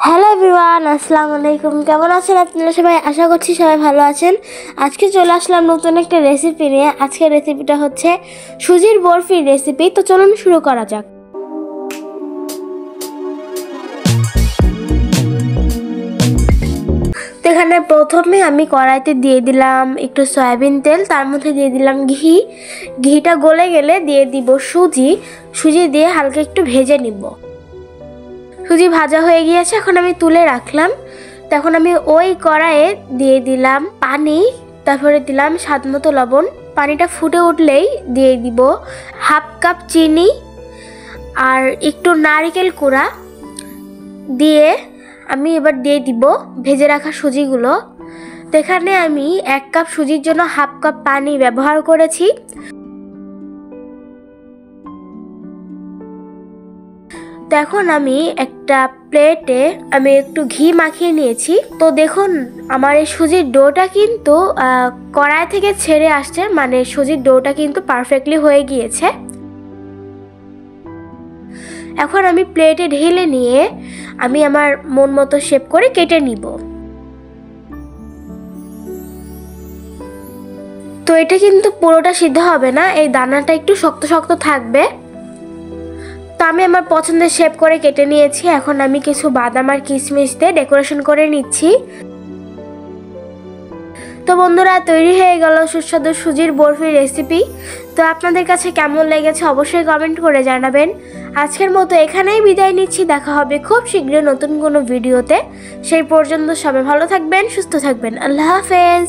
Hello everyone, আসসালামু আলাইকুম। কেমন আছেন আপনারা সবাই? আশা করছি সবাই ভালো আছেন। আজকে চলে আসলাম নতুন একটা রেসিপি নিয়ে। আজকের রেসিপিটা হচ্ছে সুজির বরফির রেসিপি। তো চলুন শুরু করা যাক। তো এখানে প্রথমে আমি কড়াইতে দিয়ে দিলাম একটু সয়াবিন তেল, তার মধ্যে দিয়ে দিলাম ঘি। ঘিটা গলে গেলে দিয়ে দিব সুজি দিয়ে হালকা একটু ভেজে নিব। সুজি ভাজা হয়ে গিয়েছে, এখন আমি তুলে রাখলাম। তখন আমি ওই কড়াইয়ে দিয়ে দিলাম পানি, তারপরে দিলাম স্বাদ মতো লবণ। পানিটা ফুটে উঠলেই দিয়ে দিব হাফ কাপ চিনি আর একটু নারকেল কুড়া দিয়ে আমি এবার দিয়ে দিব ভেজে রাখা সুজিগুলো। তো এখানে আমি 1 কাপ সুজির জন্য হাফ কাপ পানি ব্যবহার করেছি। তো এখন আমি একটা প্লেটে একটু ঘি মাখিয়ে নিয়েছি। তো দেখুন আমার এই সুজির ডোটা কিন্তু কড়াই থেকে ছেড়ে আসছে, মানে সুজির ডোটা কিন্তু পারফেক্টলি হয়ে গিয়েছে। এখন আমি প্লেটে ঢেলে নিয়ে আমি আমার মন মতো শেপ করে কেটে নিব। তো এটা কিন্তু পুরোটা সিদ্ধ হবে না, এই দানাটা একটু শক্ত শক্ত থাকবে। তো আমি আমার পছন্দের শেপ করে কেটে নিয়েছি। এখন আমি কিছু বাদাম আর কিশমিশ দিয়ে ডেকোরেশন করে নিচ্ছি। তো বন্ধুরা, তৈরি হয়ে গেল সুস্বাদু সুজির বরফির রেসিপি। তো আপনাদের কাছে কেমন লেগেছে অবশ্যই কমেন্ট করে জানাবেন। আজকের মতো এখানেই বিদায় নিচ্ছি। দেখা হবে খুব শীঘ্রই নতুন কোনো ভিডিওতে। সেই পর্যন্ত সবাই ভালো থাকবেন, সুস্থ থাকবেন। আল্লাহ হাফেজ।